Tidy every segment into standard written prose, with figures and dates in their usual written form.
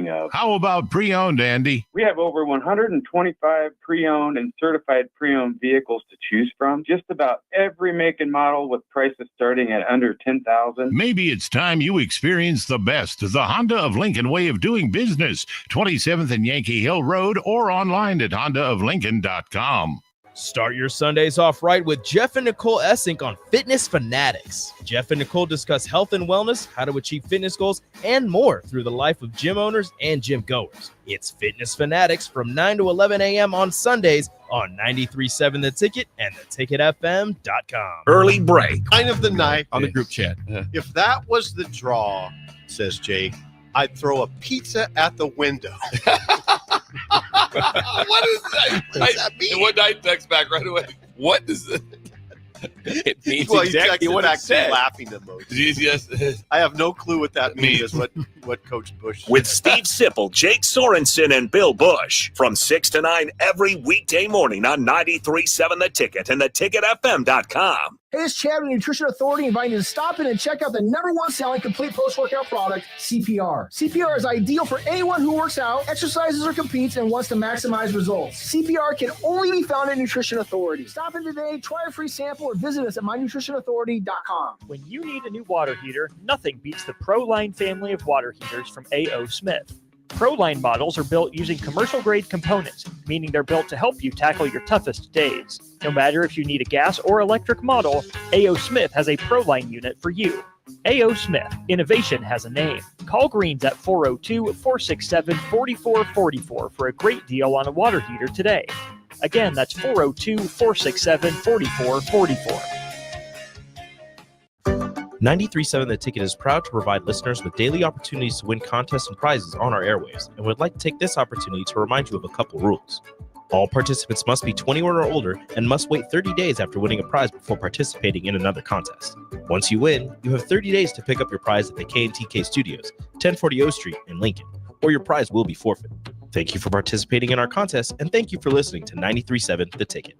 deserving of. How about pre-owned, Andy? We have over 125 pre-owned and certified pre-owned vehicles to choose from. Just about every make and model with prices starting at under $10,000. Maybe it's time you experience the best, the Honda of Lincoln way of doing business. 27th and Yankee Hill Road or online at hondaoflincoln.com. Start your Sundays off right with Jeff and Nicole Essink on Fitness Fanatics. Jeff and Nicole discuss health and wellness, how to achieve fitness goals, and more through the life of gym owners and gym goers. It's Fitness Fanatics from 9 to 11 a.m. on Sundays on 93.7 The Ticket and theticketfm.com. Early break. Line of the night. On the group chat. If that was the draw, says Jake, I'd throw a pizza at the window. What is that? What does that mean? And what I text back right away. What does it? It means Well, exactly you what it back to said. laughing emoji. Yes. I have no clue what that means. What Coach Bush said. With Steve Sipple, Jake Sorensen, and Bill Bush from 6 to 9 every weekday morning on 93.7 The Ticket and theticketfm.com. Hey, it's Chad with Nutrition Authority inviting you to stop in and check out the #1 selling complete post-workout product, CPR. CPR is ideal for anyone who works out, exercises, or competes and wants to maximize results. CPR can only be found at Nutrition Authority. Stop in today, try a free sample, or visit us at mynutritionauthority.com. When you need a new water heater, nothing beats the ProLine family of water heaters from A.O. Smith. ProLine models are built using commercial-grade components, meaning they're built to help you tackle your toughest days. No matter if you need a gas or electric model, A.O. Smith has a ProLine unit for you. A.O. Smith, innovation has a name. Call Greens at 402-467-4444 for a great deal on a water heater today. Again, that's 402-467-4444. 93.7 The Ticket is proud to provide listeners with daily opportunities to win contests and prizes on our airwaves, and would like to take this opportunity to remind you of a couple rules. All participants must be 21 or older and must wait 30 days after winning a prize before participating in another contest. Once you win, you have 30 days to pick up your prize at the K&TK Studios, 1040 O Street in Lincoln, or your prize will be forfeited. Thank you for participating in our contest, and thank you for listening to 93.7 The Ticket.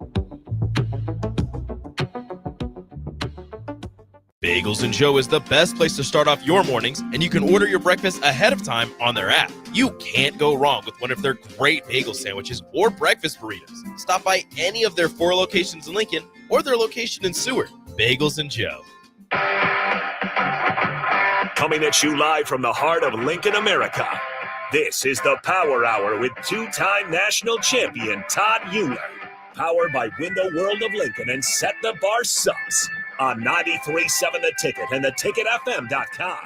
Bagels and Joe is the best place to start off your mornings, and you can order your breakfast ahead of time on their app. You can't go wrong with one of their great bagel sandwiches or breakfast burritos. Stop by any of their 4 locations in Lincoln or their location in Seward. Bagels and Joe. Coming at you live from the heart of Lincoln, America. This is the Power Hour with 2-time national champion Todd Uhlir. Powered by Window World of Lincoln and Set the Bar Subs on 93.7 The Ticket and theticketfm.com.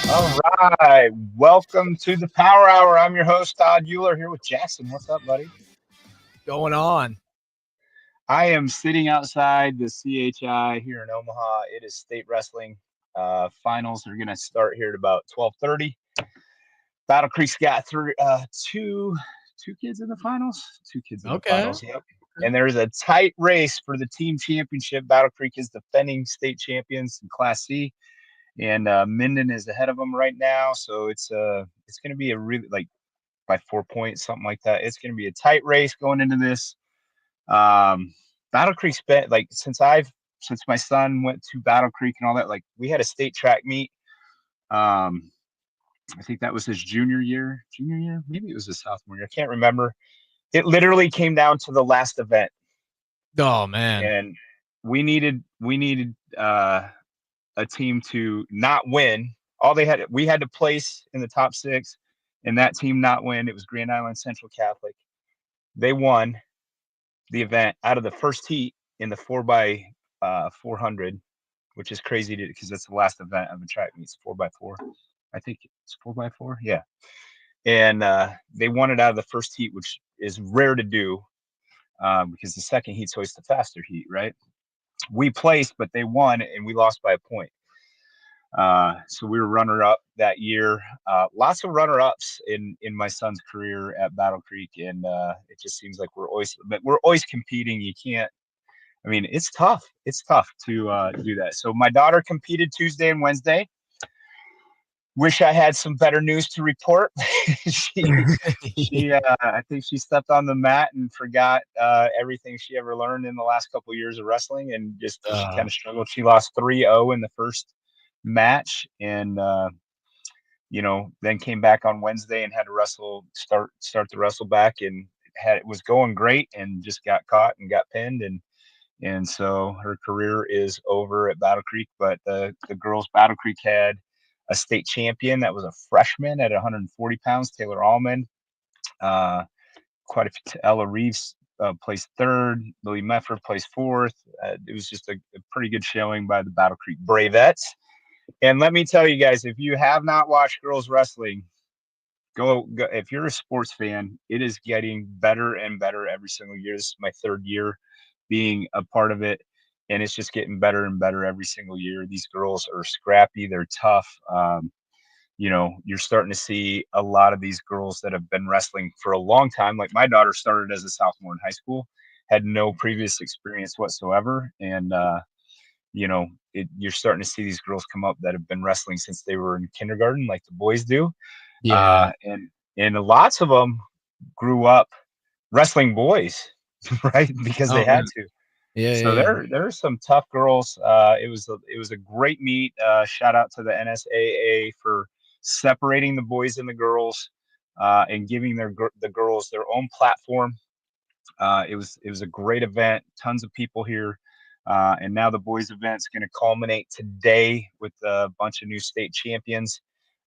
All right. Welcome to the Power Hour. I'm your host, Todd Uhlir, here with Jackson. What's up, buddy? Going on. I am sitting outside the CHI here in Omaha. It is state wrestling. Finals are going to start here at about 12:30. Battle Creek's got two kids in the finals. 2 kids in the finals. Yep. And there's a tight race for the team championship. Battle Creek is defending state champions in Class C, and Minden is ahead of them right now. So it's going to be a really, like, by 4 points, something like that. It's going to be a tight race going into this. Battle Creek's been, like, since my son went to Battle Creek and all that, like, we had a state track meet. I think that was his junior year, maybe it was his sophomore year. I can't remember. It literally came down to the last event. Oh man. And we needed a team to not win. We had to place in the top 6 and that team not win. It was Grand Island Central Catholic. They won the event out of the first heat in the 4x400, which is crazy because that's the last event of a track meet. It's 4x4. I think it's 4x4. Yeah. And they won it out of the first heat, which is rare to do because the second heat's always the faster heat, right? We placed, but they won and we lost by a point. So we were runner-up that year. Lots of runner-ups in my son's career at Battle Creek, and it just seems like we're always competing. You can't. I mean, it's tough. It's tough to do that. So my daughter competed Tuesday and Wednesday. wish I had some better news to report. I think she stepped on the mat and forgot everything she ever learned in the last couple of years of wrestling, and just she kind of struggled. She lost 3-0 in the first match, and then came back on Wednesday and had to start the wrestle back, and it was going great, and just got caught and got pinned, and so her career is over at Battle Creek. But the girls Battle Creek had a state champion that was a freshman at 140 pounds, Taylor Allman. Quite a few. Ella Reeves placed third. Lily Mefford placed fourth. It was just a pretty good showing by the Battle Creek Bravettes. And let me tell you guys, if you have not watched girls wrestling, go. If you're a sports fan, it is getting better and better every single year. This is my third year being a part of it, and it's just getting better and better every single year. These girls are scrappy. They're tough. You're starting to see a lot of these girls that have been wrestling for a long time. Like my daughter started as a sophomore in high school, had no previous experience whatsoever. And, you're starting to see these girls come up that have been wrestling since they were in kindergarten, like the boys do. Yeah. And lots of them grew up wrestling boys, right? Because they had to. So there are some tough girls. It was a great meet. Shout out to the NSAA for separating the boys and the girls, and giving the girls their own platform. It was a great event. Tons of people here, and now the boys event's going to culminate today with a bunch of new state champions.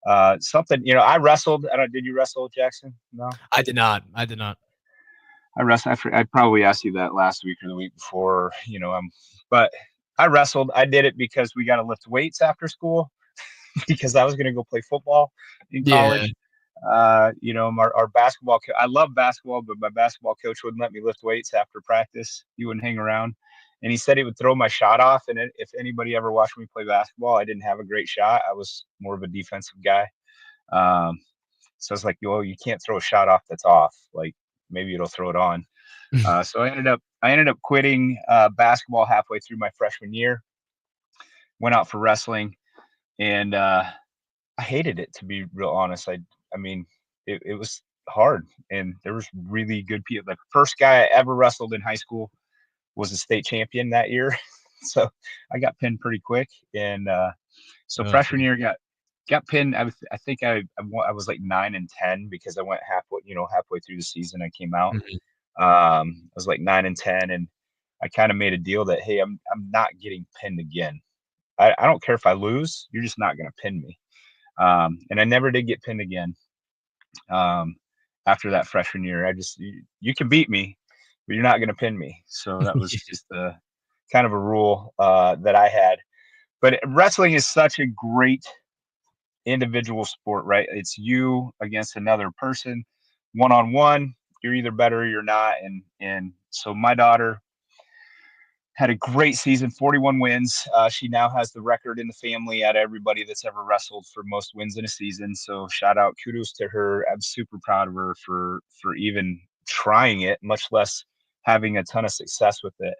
I wrestled. Did you wrestle, Jackson? No, I did not. I wrestled. I probably asked you that last week or the week before. But I wrestled. I did it because we got to lift weights after school because I was going to go play football in college. Our basketball. I love basketball, but my basketball coach wouldn't let me lift weights after practice. He wouldn't hang around, and he said he would throw my shot off. And if anybody ever watched me play basketball, I didn't have a great shot. I was more of a defensive guy. So it's like, well, you can't throw a shot off that's off. Like maybe it'll throw it on. So I ended up quitting basketball halfway through my freshman year. Went out for wrestling, and I hated it, to be real honest. I mean, it was hard, and there was really good people. The first guy I ever wrestled in high school was a state champion that year, so I got pinned pretty quick. And freshman year got pinned. I think I was like 9-10 because I went halfway through the season. I came out. I was like 9-10, and I kind of made a deal that, hey, I'm not getting pinned again. I don't care if I lose. You're just not going to pin me. And I never did get pinned again. After that freshman year, you can beat me, but you're not going to pin me. So that was just kind of a rule that I had. But wrestling is such a great individual sport, right? It's you against another person, one-on-one. You're either better or you're not. And so my daughter had a great season, 41 wins. She now has the record in the family out of everybody that's ever wrestled for most wins in a season. So shout out, kudos to her. I'm super proud of her for even trying it, much less having a ton of success with it.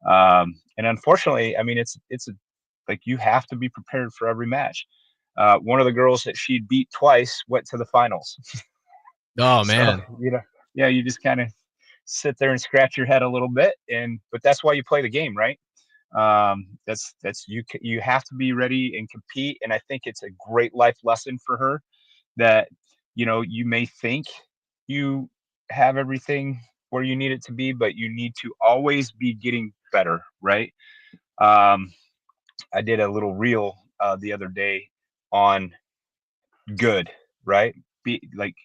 And unfortunately, I mean, it's like you have to be prepared for every match. One of the girls that she'd beat twice went to the finals. Oh man. So, you just kind of sit there and scratch your head a little bit, but that's why you play the game, right? You have to be ready and compete. And I think it's a great life lesson for her that, you may think you have everything where you need it to be, but you need to always be getting better, right? I did a little reel the other day on good, right? Be like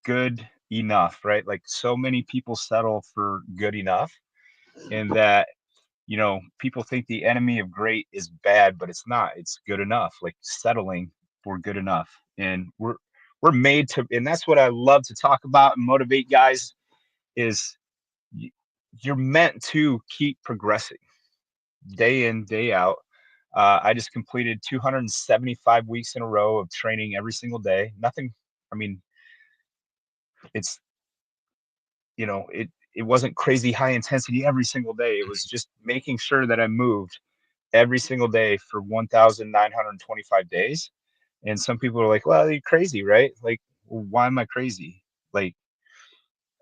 good enough, right? Like so many people settle for good enough, and that people think the enemy of great is bad, but it's not. It's good enough. Like settling for good enough, and we're made to. And that's what I love to talk about and motivate guys is you're meant to keep progressing day in, day out. I just completed 275 weeks in a row of training every single day. Nothing. I mean, it's it wasn't crazy high intensity every single day. It was just making sure that I moved every single day for 1,925 days. And some people are like, well, you're crazy, right? Like, well, why am I crazy? Like,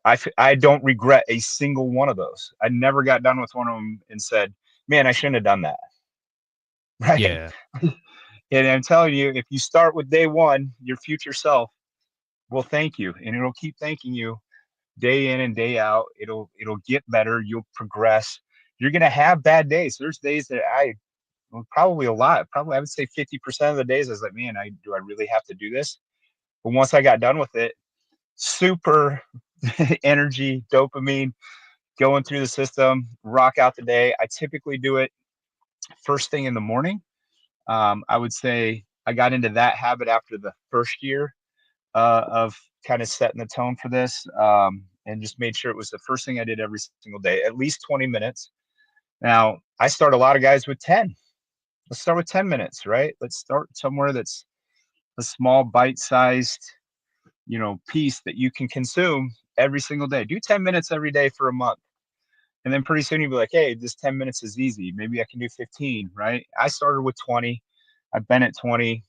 I don't regret a single one of those. I never got done with one of them and said, man, I shouldn't have done that. Right. Yeah. And I'm telling you, if you start with day one, your future self will thank you, and it'll keep thanking you day in and day out. It'll get better. You'll progress. You're gonna have bad days. There's days that probably a lot. Probably I would say 50% of the days I was like, man, I really have to do this? But once I got done with it, super energy, dopamine going through the system, rock out the day. I typically do it first thing in the morning. I would say I got into that habit after the first year of kind of setting the tone for this, and just made sure it was the first thing I did every single day, at least 20 minutes. Now, I start a lot of guys with 10. Let's start with 10 minutes, right? Let's start somewhere that's a small bite-sized, piece that you can consume every single day. Do 10 minutes every day for a month. And then pretty soon you'll be like, hey, this 10 minutes is easy. Maybe I can do 15, right? I started with 20. I've been at 20.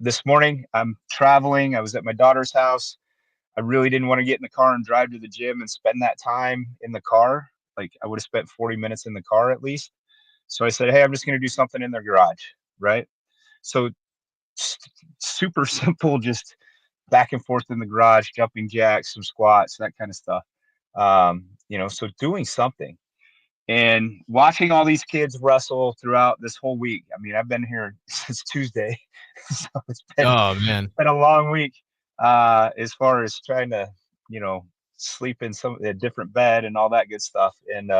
This morning, I'm traveling. I was at my daughter's house. I really didn't want to get in the car and drive to the gym and spend that time in the car. Like I would have spent 40 minutes in the car at least. So I said, hey, I'm just going to do something in their garage, right? So super simple, just back and forth in the garage, jumping jacks, some squats, that kind of stuff. So doing something and watching all these kids wrestle throughout this whole week. I mean, I've been here since Tuesday, so it's been Oh man. a long week as far as trying to, sleep in a different bed and all that good stuff. And,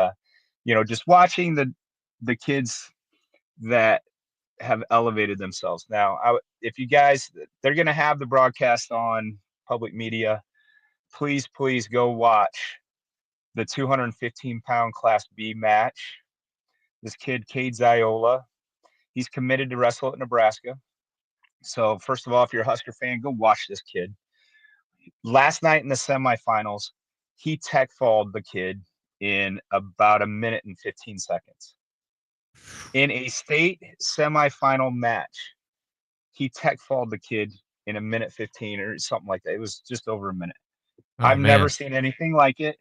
just watching the kids that have elevated themselves. Now, if you guys, they're going to have the broadcast on public media. Please go watch the 215-pound Class B match. This kid, Cade Ziola, he's committed to wrestle at Nebraska. So first of all, if you're a Husker fan, go watch this kid. Last night in the semifinals, he tech falled the kid in about a minute and 15 seconds. In a state semifinal match, he tech falled the kid in a minute 15 or something like that. It was just over a minute. Oh I've never man. seen anything like it.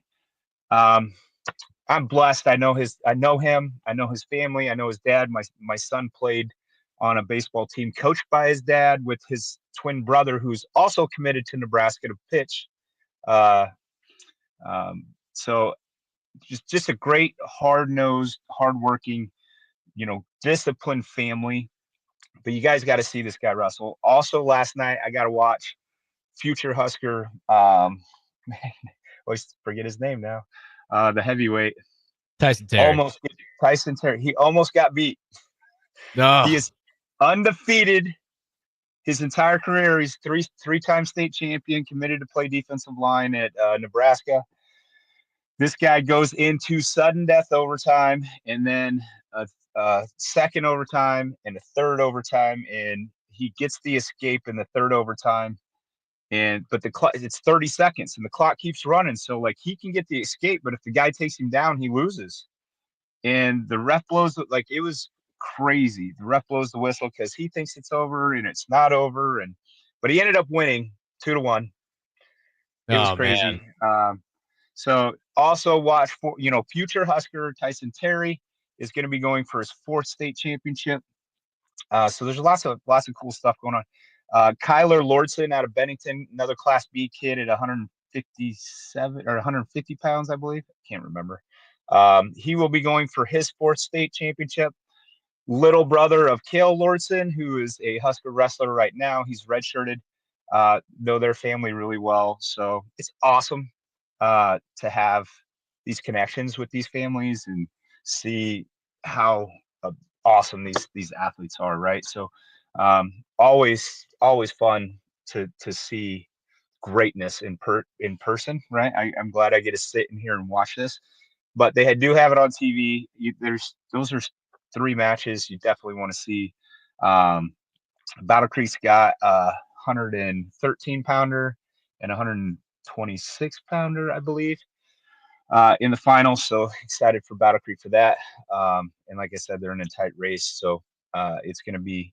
I'm blessed. I know him. I know his family. I know his dad. My son played on a baseball team coached by his dad with his twin brother, who's also committed to Nebraska to pitch. Uh, so just a great, hard-nosed, hardworking, disciplined family. But you guys got to see this guy wrestle. Also, last night I got to watch future Husker. Always forget his name now. The heavyweight. Tyson Terry. Tyson Terry. He almost got beat. No. He is undefeated his entire career. He's three-time state champion, committed to play defensive line at Nebraska. This guy goes into sudden death overtime, and then a second overtime and a third overtime, and he gets the escape in the third overtime. But the clock, it's 30 seconds, and the clock keeps running. So like he can get the escape, but if the guy takes him down, he loses. And the ref blows it was crazy. The ref blows the whistle because he thinks it's over and it's not over. But he ended up winning 2-1. It was crazy. So also watch for future Husker Tyson Terry is going to be going for his 4th state championship. So there's lots of cool stuff going on. Kyler Lordson out of Bennington, another Class B kid at 157 or 150 pounds, I believe. I can't remember. He will be going for his 4th state championship. Little brother of Cale Lordson, who is a Husker wrestler right now. He's redshirted. Know their family really well. So it's awesome to have these connections with these families and see how awesome these athletes are, right? So always fun to see greatness in person, right? I'm glad I get to sit in here and watch this. But they do have it on TV. Those are 3 matches you definitely want to see. Battle Creek's got a 113 pounder and 126 pounder, I believe, in the finals. So excited for Battle Creek for that. And like I said, they're in a tight race, so it's going to be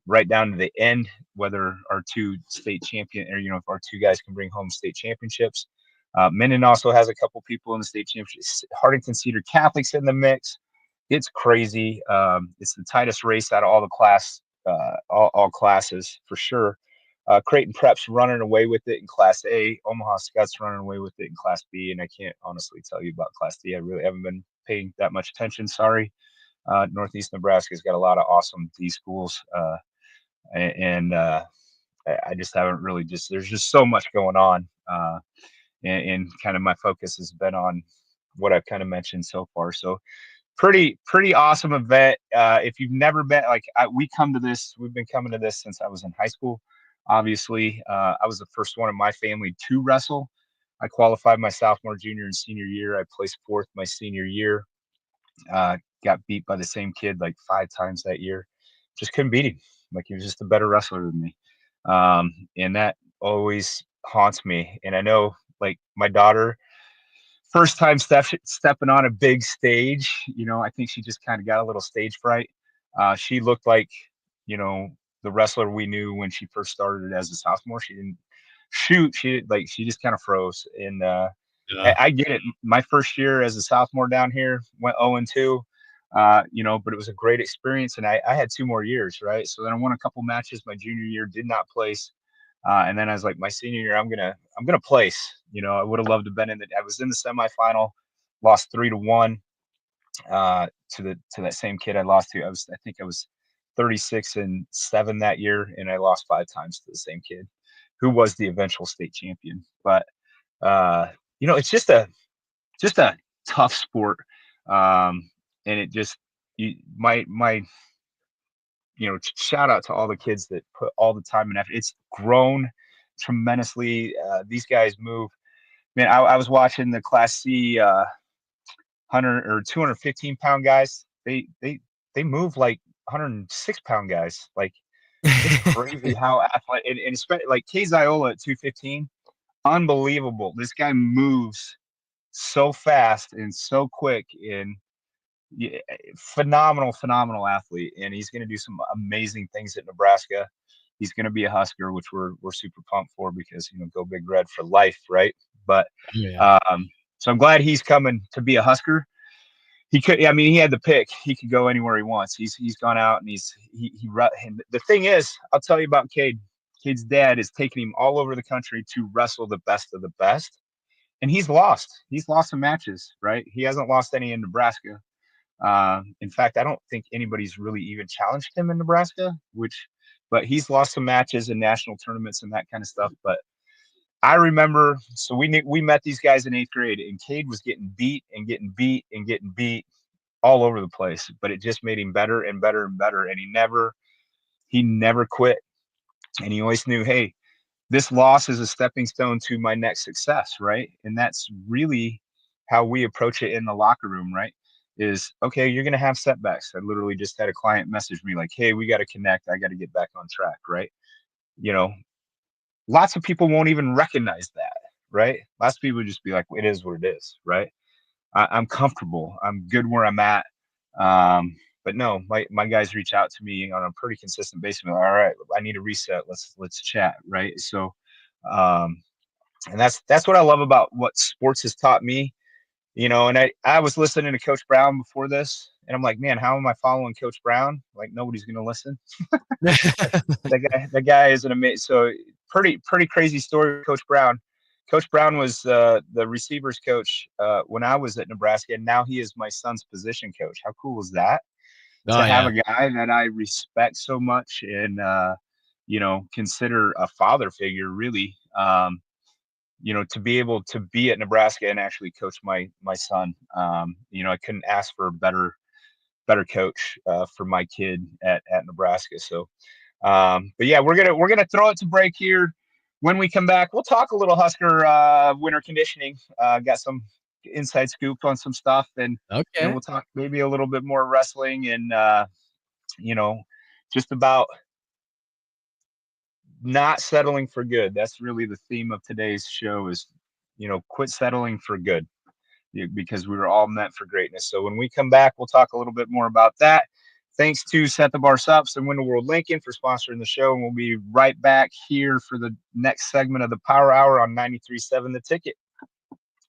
right down to the end, whether our two state champion or, if our two guys can bring home state championships. Minden also has a couple people in the state championships. Hardington Cedar Catholic's in the mix. It's crazy. It's the tightest race out of all the all classes for sure. Creighton Prep's running away with it in Class A. Omaha Scott's running away with it in Class B, and I can't honestly tell you about Class D. I really haven't been paying that much attention. Sorry. Northeast Nebraska's got a lot of awesome D schools, and I just haven't really there's just so much going on, and kind of my focus has been on what I've kind of mentioned so far. So pretty awesome event. If you've never been, we've been coming to this since I was in high school. Obviously, I was the first one in my family to wrestle. I qualified my sophomore, junior, and senior year. I placed fourth my senior year. Got beat by the same kid like 5 times that year. Just couldn't beat him. Like, he was just a better wrestler than me. And that always haunts me. And I know, like, my daughter, first time stepping on a big stage, I think she just kind of got a little stage fright. She looked like, the wrestler we knew when she first started as a sophomore. She didn't shoot. She just kind of froze. And I get it. My first year as a sophomore down here went 0-2, but it was a great experience. And I had 2 more years, right? So then I won a couple matches. My junior year did not place. And then I was like, my senior year, I'm gonna place. I would have loved to have been I was in the semifinal, lost 3-1 to that same kid I lost to. I think I was 36-7 that year, and I lost 5 times to the same kid, who was the eventual state champion. But it's just a tough sport, and it just shout out to all the kids that put all the time and effort. It's grown tremendously. These guys move. Man, I was watching the Class C 100 or 215-pound guys. They move like 106-pound guys. Like, it's crazy how athletic. And especially like Kay Ziola at 215, unbelievable. This guy moves so fast and so quick, and phenomenal athlete, and he's going to do some amazing things at Nebraska. He's going to be a Husker, which we're super pumped for, because go Big Red for life, right? But so I'm glad he's coming to be a Husker. He had the pick. He could go anywhere he wants. He's gone out, and the thing is, I'll tell you about Cade. Cade's dad is taking him all over the country to wrestle the best of the best, and he's lost some matches, right? He hasn't lost any in Nebraska. In fact, I don't think anybody's really even challenged him in Nebraska, but he's lost some matches in national tournaments and that kind of stuff. But I remember, so we met these guys in 8th grade, and Cade was getting beat all over the place, but it just made him better and better and better. And he never quit. And he always knew, hey, this loss is a stepping stone to my next success, right? And that's really how we approach it in the locker room, right? Is, okay, you're going to have setbacks. I literally just had a client message me like, hey, we got to connect. I got to get back on track, right? Lots of people won't even recognize that, right? Lots of people just be like, it is what it is, right? I'm comfortable. I'm good where I'm at. But no, my guys reach out to me on a pretty consistent basis. All right, I need a reset. Let's chat, right? So, and that's what I love about what sports has taught me. And I was listening to Coach Brown before this, and I'm like, man, how am I following Coach Brown? Like, nobody's going to listen. That guy is an amazing. So pretty crazy story with Coach Brown. Coach Brown was the receivers coach when I was at Nebraska, and now he is my son's position coach. How cool is that? Have a guy that I respect so much and consider a father figure, really. To be able to be at Nebraska and actually coach my son. I couldn't ask for a better coach for my kid at Nebraska. So, but yeah, we're gonna throw it to break here. When we come back, we'll talk a little Husker winter conditioning. Got some inside scoop on some stuff, and we'll talk maybe a little bit more wrestling and just about not settling for good. That's really the theme of today's show is, quit settling for good, because we were all meant for greatness. So when we come back, we'll talk a little bit more about that. Thanks to Set the Bar Stops and Window World Lincoln for sponsoring the show. And we'll be right back here for the next segment of the Power Hour on 93.7 The Ticket.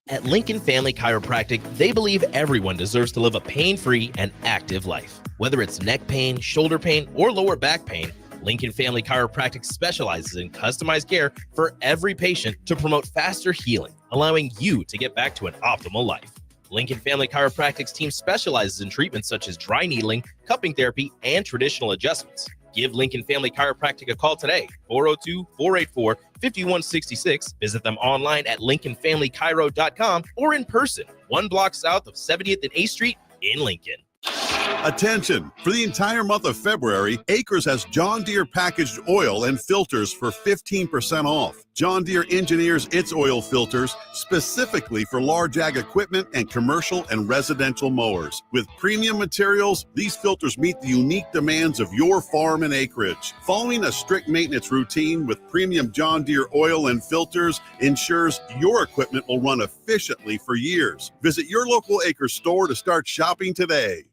At Lincoln Family Chiropractic, they believe everyone deserves to live a pain-free and active life. Whether it's neck pain, shoulder pain, or lower back pain, Lincoln Family Chiropractic specializes in customized care for every patient to promote faster healing, allowing you to get back to an optimal life. Lincoln Family Chiropractic's team specializes in treatments such as dry needling, cupping therapy, and traditional adjustments. Give Lincoln Family Chiropractic a call today, 402-484-5166. Visit them online at lincolnfamilychiro.com or in person, 1 block south of 70th and 8th Street in Lincoln. Attention! For the entire month of February, Acres has John Deere packaged oil and filters for 15% off. John Deere engineers its oil filters specifically for large ag equipment and commercial and residential mowers. With premium materials, these filters meet the unique demands of your farm and acreage. Following a strict maintenance routine with premium John Deere oil and filters ensures your equipment will run efficiently for years. Visit your local Acres store to start shopping today.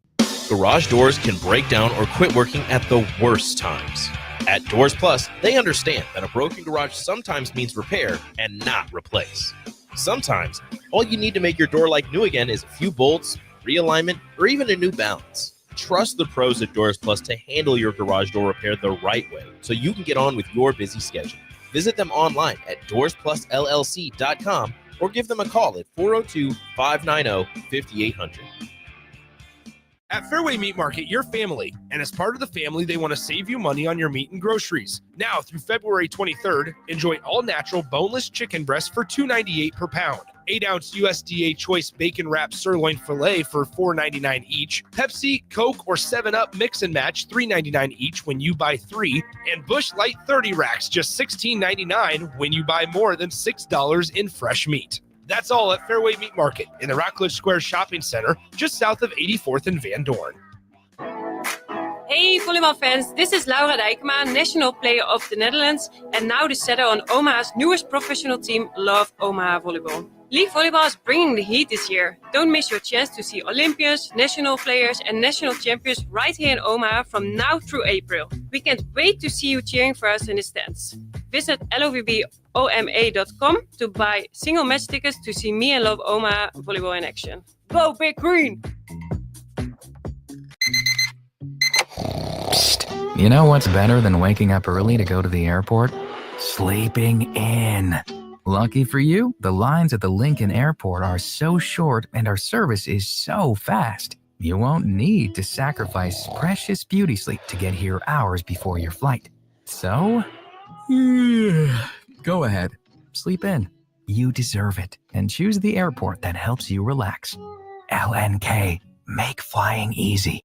Garage doors can break down or quit working at the worst times. At Doors Plus, they understand that a broken garage sometimes means repair and not replace. Sometimes, all you need to make your door like new again is a few bolts, realignment, or even a new balance. Trust the pros at Doors Plus to handle your garage door repair the right way so you can get on with your busy schedule. Visit them online at doorsplusllc.com or give them a call at 402-590-5800. At Fairway Meat Market, you're family, and as part of the family, they want to save you money on your meat and groceries. Now through February 23rd, enjoy all-natural boneless chicken breast for $2.98 per pound, 8-ounce USDA Choice Bacon Wrap Sirloin Filet for $4.99 each, Pepsi, Coke, or 7-Up Mix and Match $3.99 each when you buy 3, and Busch Light 30 racks just $16.99 when you buy more than $6 in fresh meat. That's all at Fairway Meat Market in the Rockledge Square Shopping Center, just south of 84th and Van Dorn. Hey volleyball fans, this is Laura Dijkema, national player of the Netherlands and now the setter on Omaha's newest professional team, Love Omaha Volleyball. League volleyball is bringing the heat this year. Don't miss your chance to see Olympians, national players and national champions right here in Omaha from now through April. We can't wait to see you cheering for us in the stands. Visit lovboma.com to buy single match tickets to see me and Love Omaha volleyball in action. Go Big Green! Psst. You know what's better than waking up early to go to the airport? Sleeping in. Lucky for you, the lines at the Lincoln Airport are so short and our service is so fast. You won't need to sacrifice precious beauty sleep to get here hours before your flight. So, go ahead, sleep in. You deserve it, and choose the airport that helps you relax. LNK, make flying easy.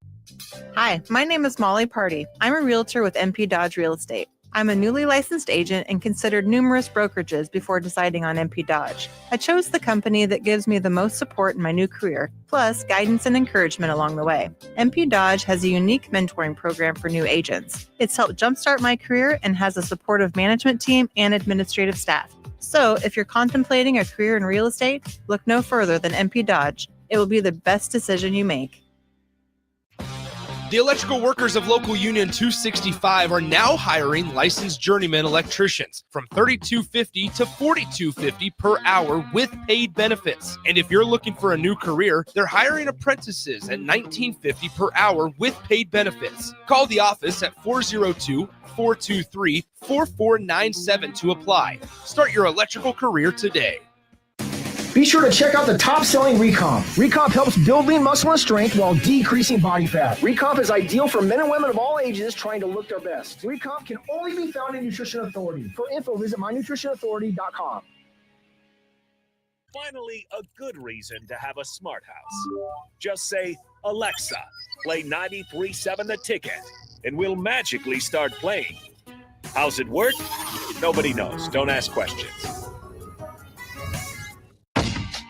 Hi, my name is Molly Party. I'm a realtor with MP Dodge Real Estate. I'm a newly licensed agent and considered numerous brokerages before deciding on MP Dodge. I chose the company that gives me the most support in my new career, plus guidance and encouragement along the way. MP Dodge has a unique mentoring program for new agents. It's helped jumpstart my career and has a supportive management team and administrative staff. So if you're contemplating a career in real estate, look no further than MP Dodge. It will be the best decision you make. The electrical workers of Local Union 265 are now hiring licensed journeyman electricians from $32.50 to $42.50 per hour with paid benefits. And if you're looking for a new career, they're hiring apprentices at $19.50 per hour with paid benefits. Call the office at 402-423-4497 to apply. Start your electrical career today. Be sure to check out the top-selling Recomp. Recomp helps build lean muscle and strength while decreasing body fat. Recomp is ideal for men and women of all ages trying to look their best. Recomp can only be found in Nutrition Authority. For info, visit mynutritionauthority.com. Finally, a good reason to have a smart house. Just say, Alexa, play 93.7 The Ticket, and we'll magically start playing. How's it work? Nobody knows. Don't ask questions.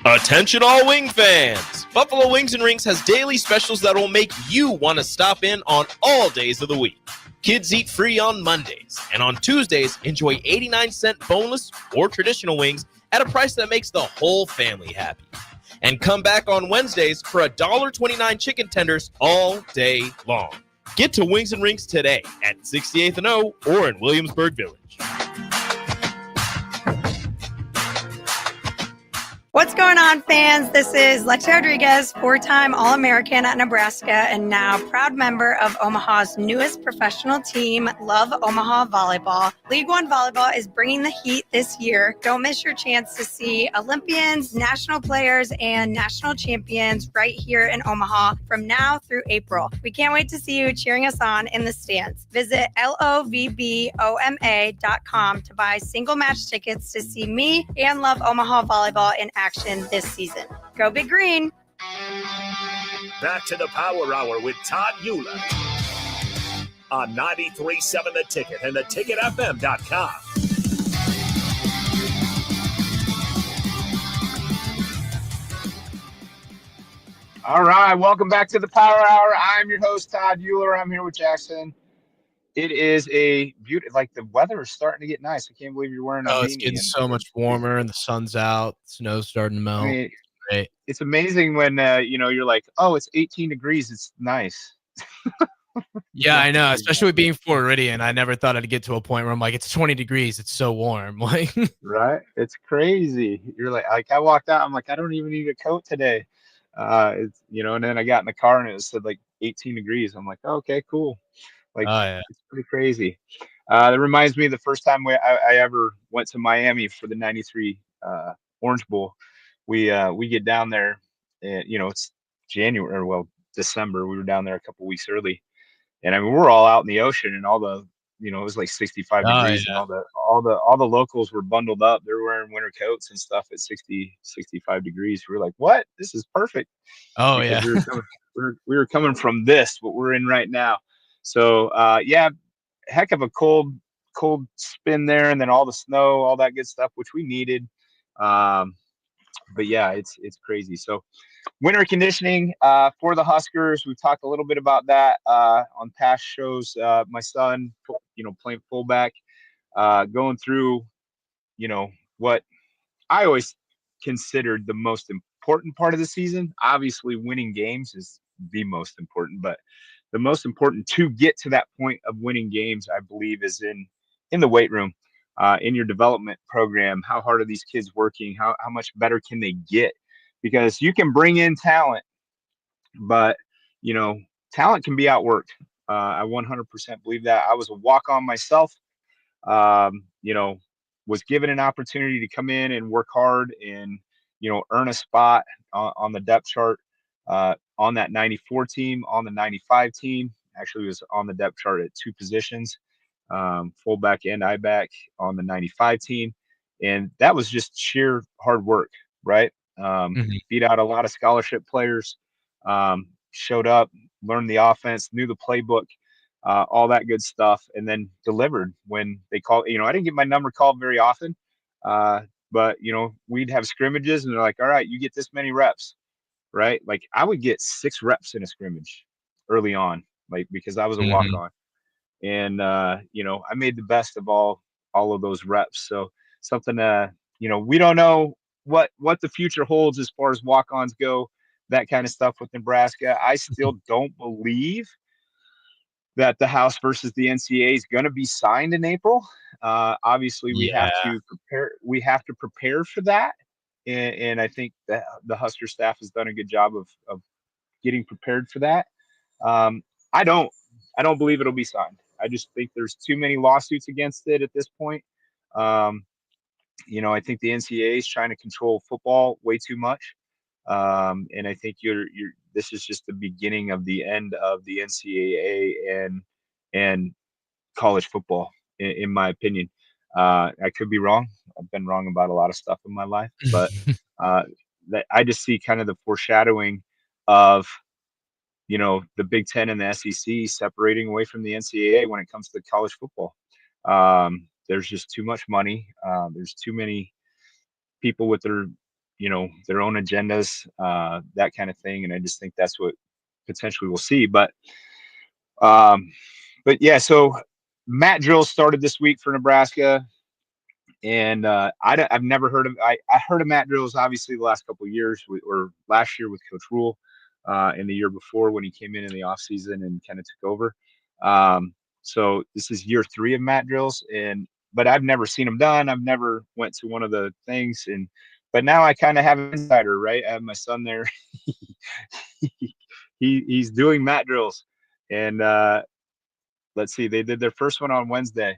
Attention all wing fans! Buffalo Wings and Rings has daily specials that will make you want to stop in on all days of the week. Kids eat free on Mondays, and on Tuesdays, enjoy 89-cent boneless or traditional wings at a price that makes the whole family happy. And come back on Wednesdays for $1.29 chicken tenders all day long. Get to Wings and Rings today at 68th and O or in Williamsburg Village. What's going on, fans? This is Lexi Rodriguez, four-time All-American at Nebraska and now proud member of Omaha's newest professional team, Love Omaha Volleyball. League One Volleyball is bringing the heat this year. Don't miss your chance to see Olympians, national players, and national champions right here in Omaha from now through April. We can't wait to see you cheering us on in the stands. Visit lovboma.com to buy single match tickets to see me and Love Omaha Volleyball in action this season. Go Big Green. Back to the Power Hour with Todd Uhlir on 93.7 The Ticket and theticketfm.com. All right, welcome back to the Power Hour. I'm your host, Todd Uhlir. I'm here with Jackson. It is a beautiful, like the weather is starting to get nice. I can't believe you're wearing a beanie. It's getting so much warmer and the sun's out, snow's starting to melt. I mean, Great. it's amazing when you're like, oh, it's 18 degrees. It's nice. Yeah, I know. Especially with being Floridian, I never thought I'd get to a point where I'm like, it's 20 degrees. It's so warm. Like, right? It's crazy. You're like I walked out. I'm like, I don't even need a coat today. It's and then I got in the car and it said like 18 degrees. I'm like, oh, okay, cool. Like, It's pretty crazy. That reminds me of the first time I ever went to Miami for the '93 Orange Bowl. We get down there, and it's January or December. We were down there a couple weeks early, and I mean we're all out in the ocean, and all the it was like 65 degrees, and all the locals were bundled up. They're wearing winter coats and stuff at 65 degrees. We were like, what? This is perfect. Oh, because yeah. we were coming from what we're in right now. So heck of a cold spin there, and then all the snow, all that good stuff, which we needed. But yeah, it's crazy. So winter conditioning for the Huskers. We've talked a little bit about that on past shows. My son, playing fullback, going through, what I always considered the most important part of the season. Obviously, winning games is the most important, but the most important to get to that point of winning games, I believe, is in the weight room, in your development program. How hard are these kids working? How much better can they get? Because you can bring in talent, but talent can be outworked. I 100% believe that. I was a walk-on myself. Was given an opportunity to come in and work hard and earn a spot on the depth chart, on that 94 team, on the 95 team. Actually was on the depth chart at two positions, fullback and I-back on the 95 team. And that was just sheer hard work, right? Beat out a lot of scholarship players, showed up, learned the offense, knew the playbook, all that good stuff, and then delivered when they called. I didn't get my number called very often, but we'd have scrimmages and they're like, all right, you get this many reps, right? Like I would get 6 reps in a scrimmage early on, like because I was a walk-on, and I made the best of all of those reps. So something we don't know what the future holds as far as walk-ons go, that kind of stuff with Nebraska. I still don't believe that the House versus the NCAA is going to be signed in April. Obviously, we have to prepare. We have to prepare for that, and I think that the Husker staff has done a good job of getting prepared for that. I don't believe it'll be signed. I just think there's too many lawsuits against it at this point. I think the NCAA is trying to control football way too much. And I think this is just the beginning of the end of the NCAA and college football, in my opinion. I could be wrong. I've been wrong about a lot of stuff in my life, but I just see kind of the foreshadowing of the Big Ten and the SEC separating away from the NCAA when it comes to college football. There's just too much money. There's too many people with their own agendas, that kind of thing. And I just think that's what potentially we'll see. But yeah, so Matt drills started this week for Nebraska. And I've never heard of, I heard of Matt drills, obviously, the last couple of years or last year with Coach Rule. in the year before when he came in the off season and kind of took over. So this is year 3 of mat drills, but I've never seen them done. I've never went to one of the things, but now I kind of have an insider, right? I have my son there. He's doing mat drills, and let's see, they did their first one on Wednesday.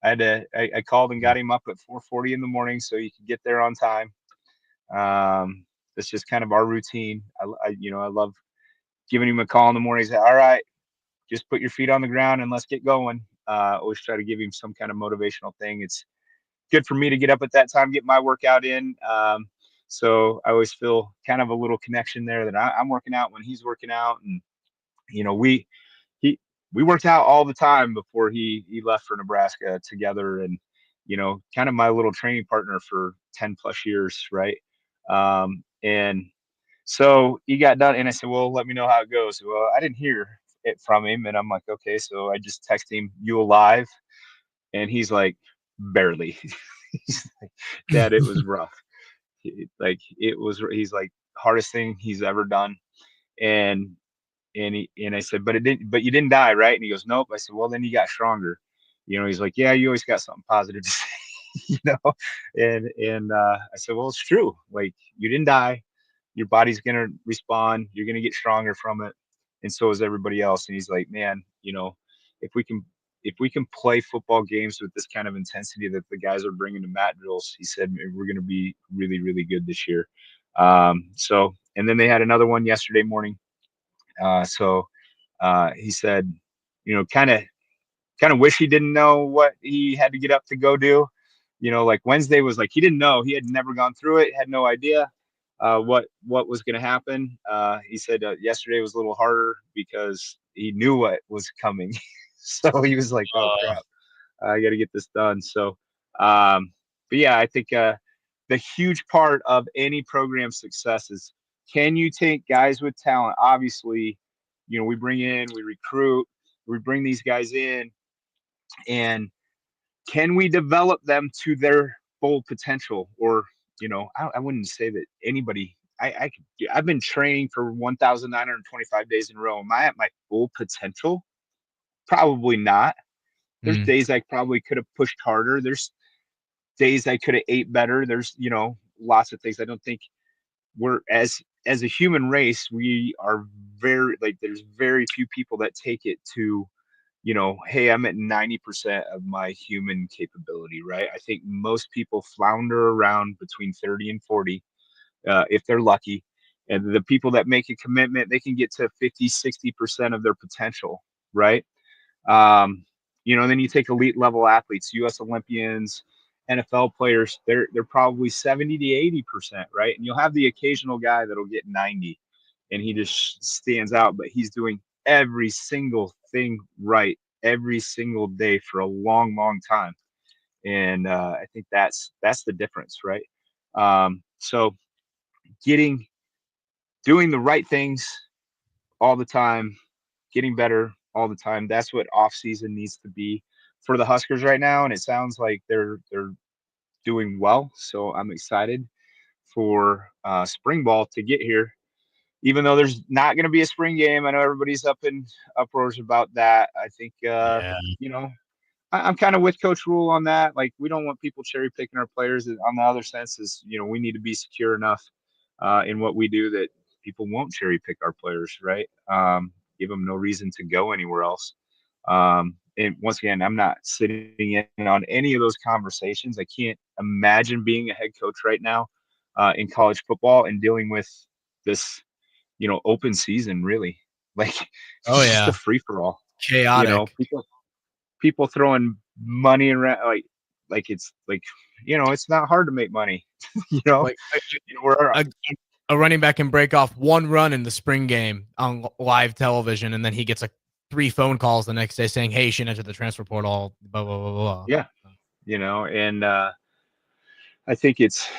I called and got him up at 4:40 in the morning so he could get there on time. That's just kind of our routine. I love giving him a call in the morning. Say, all right, just put your feet on the ground and let's get going. Always try to give him some kind of motivational thing. It's good for me to get up at that time, get my workout in. So I always feel kind of a little connection there that I'm working out when he's working out. And, we worked out all the time before he left for Nebraska together, and, kind of my little training partner for 10 plus years. Right. And so he got done and I said, well, let me know how it goes. Well, I didn't hear it from him. And I'm like, okay. So I just text him, you alive? And he's like, barely. He's like, Dad, it was rough. He's like, hardest thing he's ever done. And I said, but you didn't die, right? And he goes, nope. I said, well, then you got stronger. He's like, yeah, you always got something positive to say, and I said, well, it's true. Like, you didn't die. Your body's going to respond. You're going to get stronger from it. And so is everybody else. And he's like, man, if we can play football games with this kind of intensity that the guys are bringing to mat drills, he said, we're going to be really, really good this year. And then they had another one yesterday morning. He said, kind of wish he didn't know what he had to get up to go do. Like Wednesday was like, he didn't know. He had never gone through it, had no idea what was going to happen. He said yesterday was a little harder because he knew what was coming. So he was like, oh crap, I got to get this done. So, but yeah, I think the huge part of any program success is, can you take guys with talent? Obviously, we bring in, we recruit, we bring these guys in, and can we develop them to their full potential? Or, I wouldn't say that anybody, I've been training for 1,925 days in a row. Am I at my full potential? Probably not. There's days I probably could have pushed harder. There's days I could have ate better. There's, lots of things. I don't think we're as a human race, we are there's very few people that take it to, hey, I'm at 90% of my human capability, right? I think most people flounder around between 30 and 40, if they're lucky. And the people that make a commitment, they can get to 50, 60% of their potential, right? Then you take elite level athletes, US Olympians, NFL players, they're probably 70 to 80%, right? And you'll have the occasional guy that'll get 90 and he just stands out, but he's doing every single thing right every single day for a long, long time. And I think that's the difference, right? So doing the right things all the time, getting better all the time. That's what off season needs to be for the Huskers right now. And it sounds like they're doing well. So I'm excited for spring ball to get here, even though there's not going to be a spring game. I know everybody's up in uproars about that. I think, I'm kind of with Coach Rule on that. Like, we don't want people cherry picking our players. On the other sense is, we need to be secure enough in what we do that people won't cherry pick our players, right? Give them no reason to go anywhere else. And once again, I'm not sitting in on any of those conversations. I can't imagine being a head coach right now in college football and dealing with this, open season, really. Like, it's just a free for all. Chaotic. People throwing money around, like it's like, it's not hard to make money. Like, a running back can break off one run in the spring game on live television, and then he gets 3 phone calls the next day saying, hey, you should enter the transfer portal, blah, blah, blah, blah. Yeah. And I think it's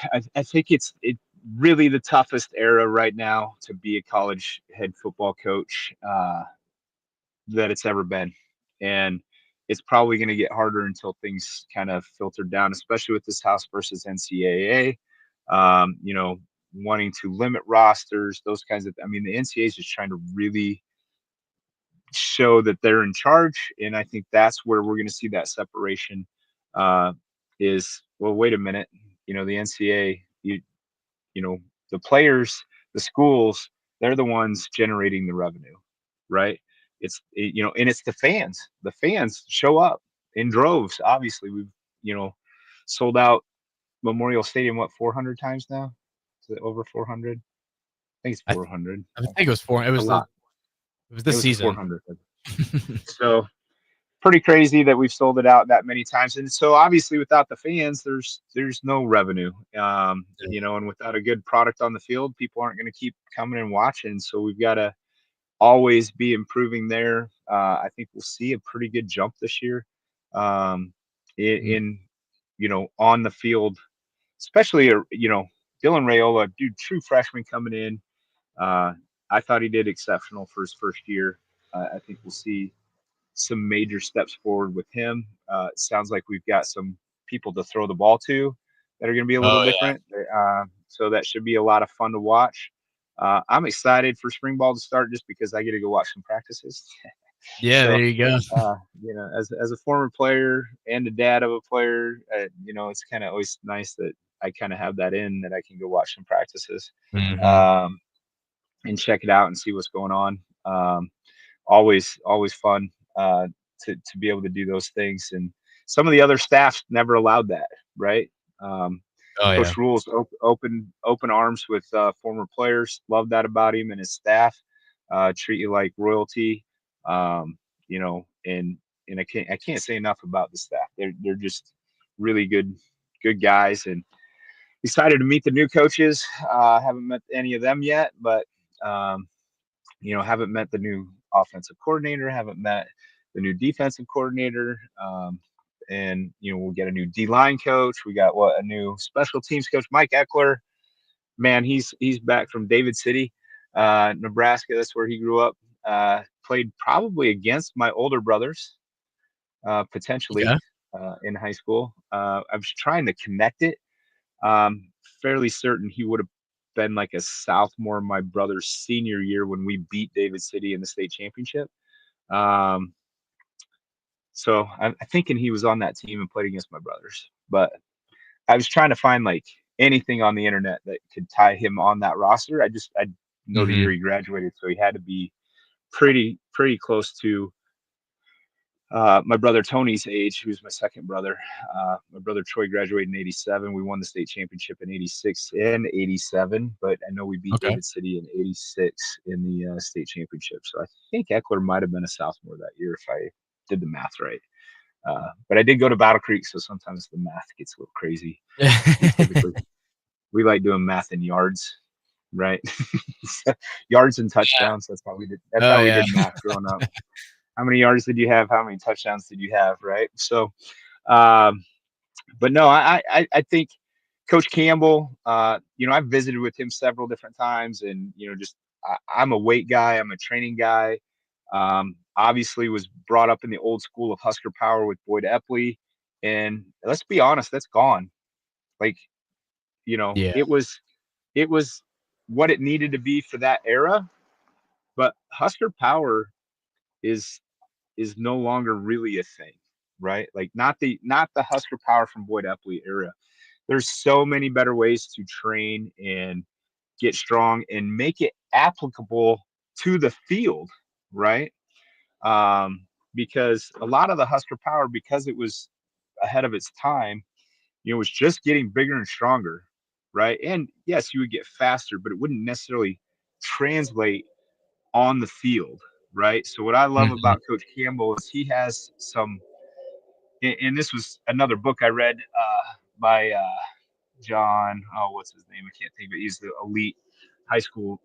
really the toughest era right now to be a college head football coach that it's ever been. And it's probably going to get harder until things kind of filter down, especially with this House versus NCAA. wanting to limit rosters, those kinds of. I mean, the NCAA is just trying to really show that they're in charge, and I think that's where we're going to see that separation. Is well, wait a minute, the NCAA, the players, the schools, they're the ones generating the revenue, right? And it's the fans. The fans show up in droves. Obviously, we've sold out Memorial Stadium 400 times now. Is it over 400? I think it's 400. I think it was four. It was a lot. It was this season. 400. So pretty crazy that we've sold it out that many times. And so obviously without the fans, there's no revenue. And without a good product on the field, people aren't going to keep coming and watching. So we've got to always be improving there. I think we'll see a pretty good jump this year in on the field, especially Dylan Raiola, dude, true freshman coming in. I thought he did exceptional for his first year. I think we'll see some major steps forward with him. It sounds like we've got some people to throw the ball to that are going to be a little different. So that should be a lot of fun to watch. I'm excited for spring ball to start just because I get to go watch some practices. Yeah, there you go. As a former player and a dad of a player, it's kind of always nice that I kind of have that that I can go watch some practices and check it out and see what's going on. Always fun to be able to do those things. And some of the other staff never allowed that, right? Coach Rule's open arms with former players. Love that about him and his staff. Treat you like royalty. And I can't say enough about the staff. They're just really good guys, and excited to meet the new coaches. Haven't met any of them yet, but haven't met the new offensive coordinator, haven't met the new defensive coordinator. And we'll get a new D-line coach. We got a new special teams coach, Mike Eckler. Man, he's back from David City, Nebraska. That's where he grew up. Played probably against my older brothers, potentially in high school. I was trying to connect it. Fairly certain he would have been like a sophomore my brother's senior year when we beat David City in the state championship. So I'm thinking he was on that team and played against my brothers, but I was trying to find like anything on the internet that could tie him on that roster. I know the year he graduated, so he had to be pretty close to my brother Tony's age, who's my second brother. My brother Troy graduated in 87. We won the state championship in 86 and 87, but I know we beat David City in 86 in the state championship. So I think Eckler might have been a sophomore that year if I did the math right. But I did go to Battle Creek, so sometimes the math gets a little crazy. We like doing math in yards, right? Yards and touchdowns. That's how we did. That's how we did math growing up. How many yards did you have? How many touchdowns did you have? Right. So, but no, I think Coach Campbell, I've visited with him several different times, and, I'm a weight guy. I'm a training guy. Obviously was brought up in the old school of Husker power with Boyd Epley. And let's be honest, that's gone. Like, it was what it needed to be for that era, but Husker power is no longer really a thing, right? Like not the Husker power from Boyd Epley era. There's so many better ways to train and get strong and make it applicable to the field, right? Because a lot of the Husker power, because it was ahead of its time, was just getting bigger and stronger, right? And yes, you would get faster, but it wouldn't necessarily translate on the field, right? So what I love about Coach Campbell is he has some, and this was another book I read by John, what's his name? I can't think of it. He's the elite high school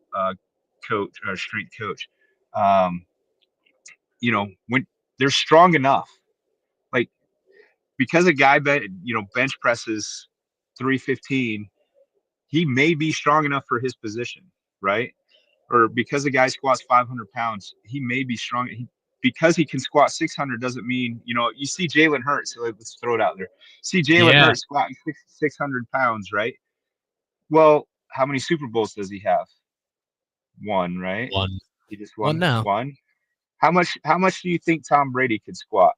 coach or strength coach. When they're strong enough, like because a guy bench presses 315, he may be strong enough for his position, right? Or because a guy squats 500 pounds, he may be strong. Because he can squat 600 doesn't mean, you see Jalen Hurts. So let's throw it out there. See Jalen Hurts squatting 600 pounds, right? Well, how many Super Bowls does he have? One, right? One. He just One won now. one. How much do you think Tom Brady could squat?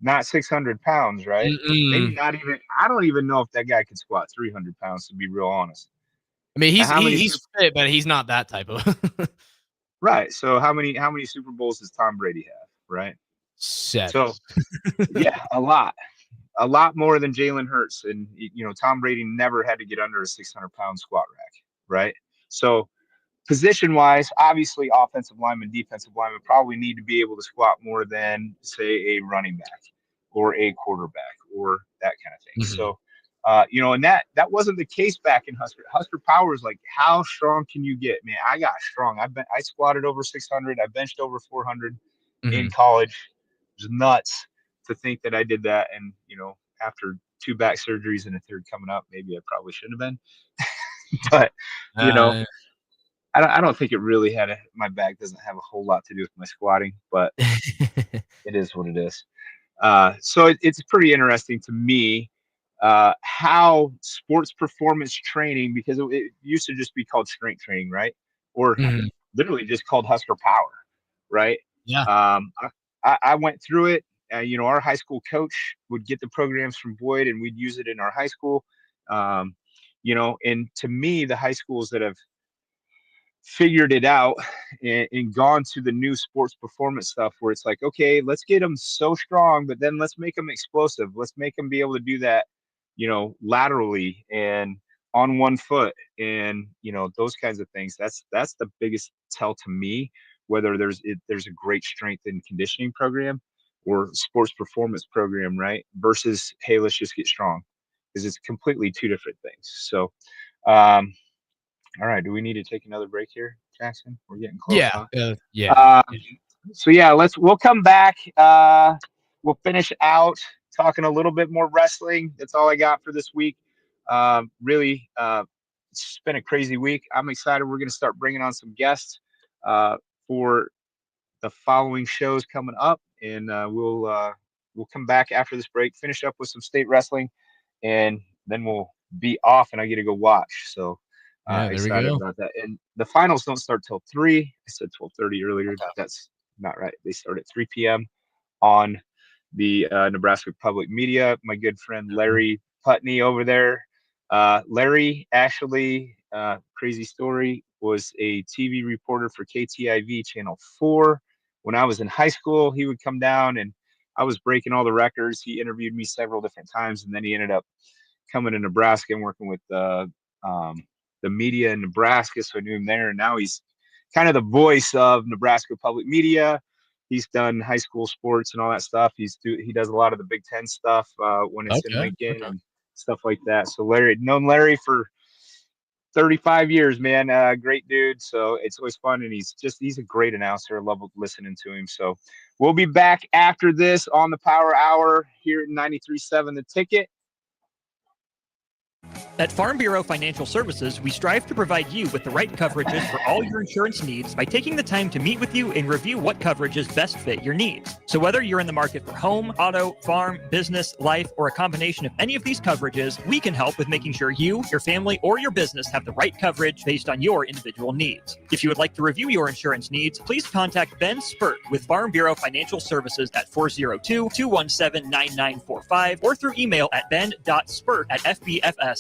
Not 600 pounds, right? Maybe not even. I don't even know if that guy could squat 300 pounds, to be real honest. I mean, Now, he's fit, but he's not that type of. Right. So how many Super Bowls does Tom Brady have? Right. 7. So yeah, a lot more than Jalen Hurts, and Tom Brady never had to get under a 600-pound squat rack. Right. So position wise, obviously offensive lineman, defensive lineman probably need to be able to squat more than, say, a running back or a quarterback or that kind of thing. So, and that wasn't the case back in Husker. Husker Power is like, how strong can you get? Man, I got strong. I squatted over 600. I benched over 400 in college. It was nuts to think that I did that. And, after 2 back surgeries and a third coming up, maybe I probably shouldn't have been. But, I don't think it really my back doesn't have a whole lot to do with my squatting, but it is what it is. So it's pretty interesting to me how sports performance training, because it used to just be called strength training, right? Or literally just called Husker Power, right? Yeah. I went through it. Our high school coach would get the programs from Boyd, and we'd use it in our high school. And to me, the high schools that have figured it out and gone to the new sports performance stuff where it's like, okay, let's get them so strong, but then let's make them explosive. Let's make them be able to do that, laterally and on one foot and, those kinds of things. That's the biggest tell to me, whether there's a great strength and conditioning program or sports performance program, right? Versus, hey, let's just get strong, because it's completely 2 different things. So, all right. Do we need to take another break here, Jackson? We're getting close. Yeah. Huh? Yeah. So yeah, we'll come back. We'll finish out talking a little bit more wrestling. That's all I got for this week. Really, it's been a crazy week. I'm excited. We're going to start bringing on some guests for the following shows coming up, and we'll come back after this break, finish up with some state wrestling, and then we'll be off, and I get to go watch. So. Excited about that. And the finals don't start till 3. I said 12:30 earlier. Okay. That's not right. They start at 3 p.m. on the Nebraska Public Media. My good friend Larry Putney over there. Larry actually, crazy story, was a TV reporter for KTIV Channel 4. When I was in high school, he would come down and I was breaking all the records. He interviewed me several different times, and then he ended up coming to Nebraska and working with the media in Nebraska, so I knew him there. And now he's kind of the voice of Nebraska Public Media. He's done high school sports and all that stuff. He does a lot of the Big Ten stuff when it's in Lincoln and stuff like that. So known Larry for 35 years, man. Great dude. So it's always fun, and he's a great announcer. I love listening to him. So we'll be back after this on the Power Hour here at 93.7 The Ticket. At Farm Bureau Financial Services, we strive to provide you with the right coverages for all your insurance needs by taking the time to meet with you and review what coverages best fit your needs. So whether you're in the market for home, auto, farm, business, life, or a combination of any of these coverages, we can help with making sure you, your family, or your business have the right coverage based on your individual needs. If you would like to review your insurance needs, please contact Ben Spurt with Farm Bureau Financial Services at 402-217-9945 or through email at ben.spurt@fbfs.com.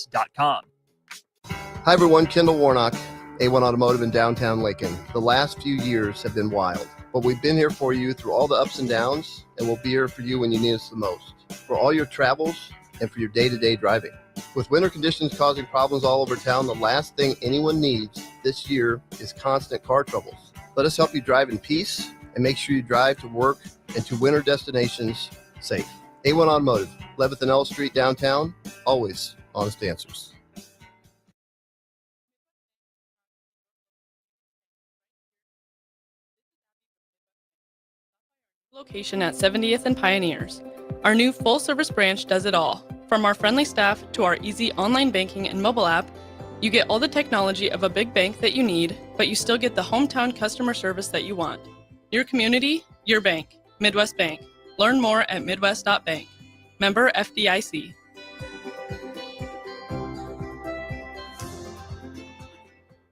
Hi everyone, Kendall Warnock, A1 Automotive in downtown Lincoln. The last few years have been wild, but we've been here for you through all the ups and downs, and we'll be here for you when you need us the most, for all your travels and for your day-to-day driving. With winter conditions causing problems all over town, the last thing anyone needs this year is constant car troubles. Let us help you drive in peace and make sure you drive to work and to winter destinations safe. A1 Automotive, 11th and L Street downtown, always honest answers. Location at 70th and Pioneers. Our new full-service branch does it all. From our friendly staff to our easy online banking and mobile app, you get all the technology of a big bank that you need, but you still get the hometown customer service that you want. Your community, your bank. Midwest Bank. Learn more at midwest.bank. Member FDIC.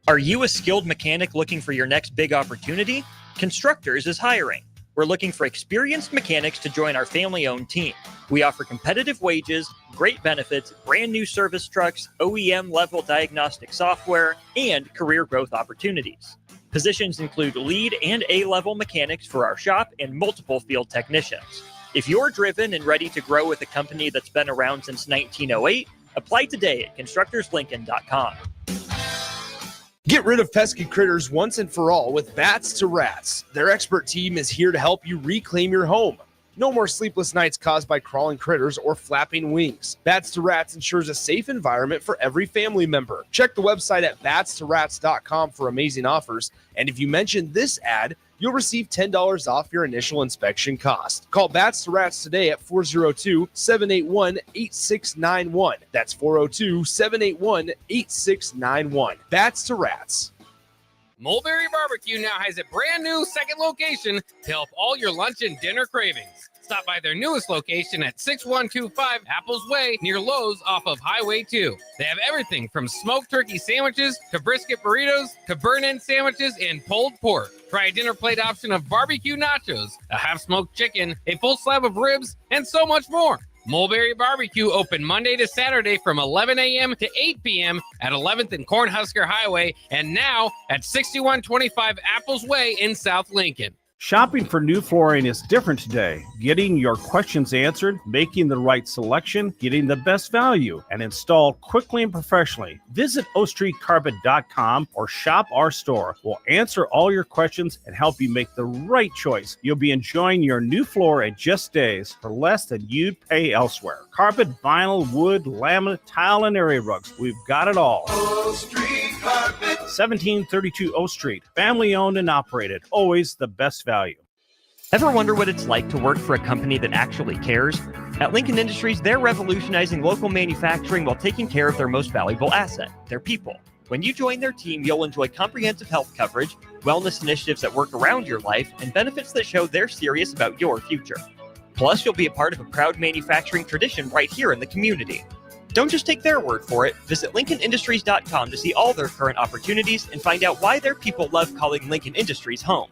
Are you a skilled mechanic looking for your next big opportunity? Constructors is hiring. We're looking for experienced mechanics to join our family-owned team. We offer competitive wages, great benefits, brand new service trucks, OEM-level diagnostic software, and career growth opportunities. Positions include lead and A-level mechanics for our shop and multiple field technicians. If you're driven and ready to grow with a company that's been around since 1908, apply today at constructorslincoln.com. Get rid of pesky critters once and for all with Bats to Rats. Their expert team is here to help you reclaim your home. No more sleepless nights caused by crawling critters or flapping wings. Bats to Rats ensures a safe environment for every family member. Check the website at batstorats.com for amazing offers. And if you mention this ad, you'll receive $10 off your initial inspection cost. Call Bats to Rats today at 402-781-8691. That's 402-781-8691. Bats to Rats. Mulberry Barbecue now has a brand new second location to help all your lunch and dinner cravings. Stop by their newest location at 6125 Apples Way near Lowe's off of Highway 2. They have everything from smoked turkey sandwiches to brisket burritos to burn-in sandwiches and pulled pork. Try a dinner plate option of barbecue nachos, a half-smoked chicken, a full slab of ribs, and so much more. Mulberry Barbecue open Monday to Saturday from 11 a.m. to 8 p.m. at 11th and Cornhusker Highway and now at 6125 Apples Way in South Lincoln. Shopping for new flooring is different today. Getting your questions answered, making the right selection, getting the best value, and installed quickly and professionally. Visit ostreetcarpet.com or shop our store. We'll answer all your questions and help you make the right choice. You'll be enjoying your new floor in just days for less than you'd pay elsewhere. Carpet, vinyl, wood, laminate, tile, and area rugs. We've got it all. O Street Carpet. 1732 O Street. Family owned and operated. Always the best value. Ever wonder what it's like to work for a company that actually cares? At Lincoln Industries, they're revolutionizing local manufacturing while taking care of their most valuable asset, their people. When you join their team, you'll enjoy comprehensive health coverage, wellness initiatives that work around your life, and benefits that show they're serious about your future. Plus, you'll be a part of a proud manufacturing tradition right here in the community. Don't just take their word for it. Visit LincolnIndustries.com to see all their current opportunities and find out why their people love calling Lincoln Industries home.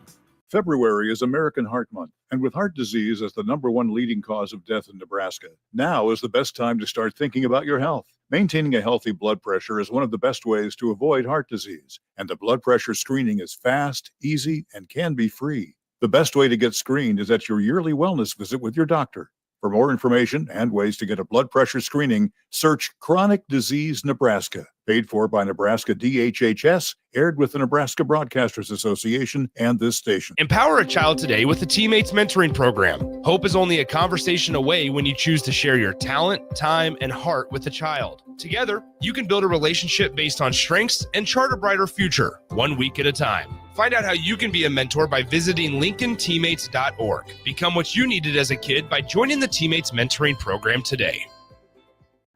February is American Heart Month, and with heart disease as the #1 leading cause of death in Nebraska, now is the best time to start thinking about your health. Maintaining a healthy blood pressure is one of the best ways to avoid heart disease, and the blood pressure screening is fast, easy, and can be free. The best way to get screened is at your yearly wellness visit with your doctor. For more information and ways to get a blood pressure screening, search Chronic Disease Nebraska. Paid for by Nebraska DHHS, aired with the Nebraska Broadcasters Association and this station. Empower a child today with the Teammates Mentoring Program. Hope is only a conversation away when you choose to share your talent, time, and heart with a child. Together, you can build a relationship based on strengths and chart a brighter future, 1 week at a time. Find out how you can be a mentor by visiting LincolnTeammates.org. Become what you needed as a kid by joining the Teammates Mentoring Program today.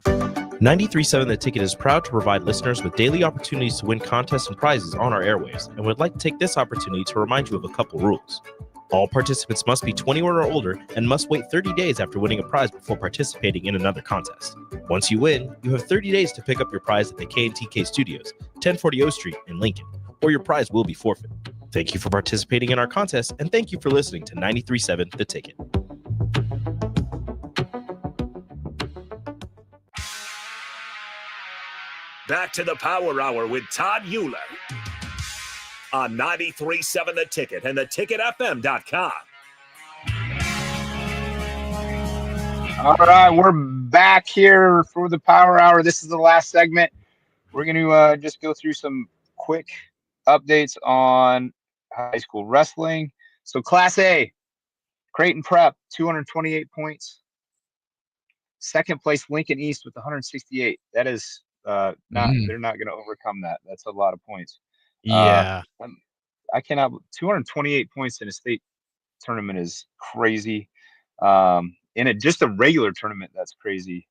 93.7 The Ticket is proud to provide listeners with daily opportunities to win contests and prizes on our airwaves, and would like to take this opportunity to remind you of a couple rules. All participants must be 21 or older and must wait 30 days after winning a prize before participating in another contest. Once you win, you have 30 days to pick up your prize at the K&TK Studios, 1040 O Street in Lincoln, or your prize will be forfeit. Thank you for participating in our contest, and thank you for listening to 93.7 The Ticket. Back to the Power Hour with Todd Uhlir on 93.7 The Ticket and theticketfm.com. All right, we're back here for the Power Hour. This is the last segment. We're going to just go through some quick updates on high school wrestling. So Class A, Creighton Prep, 228 points. Second place, Lincoln East with 168. That is they're not going to overcome that. That's a lot of points. Yeah. I cannot. 228 points in a state tournament is crazy. In just a regular tournament, that's crazy.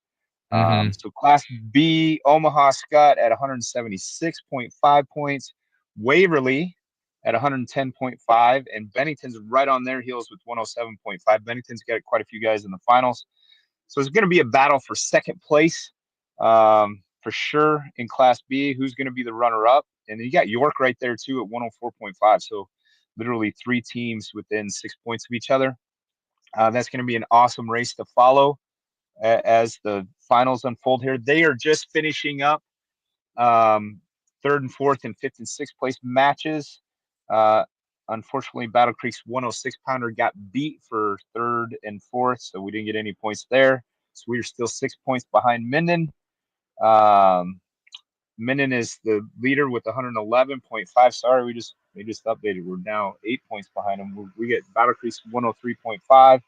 So Class B, Omaha Scott at 176.5 points, Waverly at 110.5, and Bennington's right on their heels with 107.5. Bennington's got quite a few guys in the finals. So it's going to be a battle for second place. for sure in Class B. Who's going to be the runner-up? And then you got York right there too at 104.5. So literally 3 teams within 6 points of each other. That's going to be an awesome race to follow as the finals unfold here. They are just finishing up 3rd and 4th and 5th and 6th place matches. Unfortunately, Battle Creek's 106 pounder got beat for 3rd and 4th, so we didn't get any points there. So we are still 6 points behind Minden. Minden is the leader with 111.5. Sorry, they just updated. We're now 8 points behind them. We get Battle Creek's 103.5.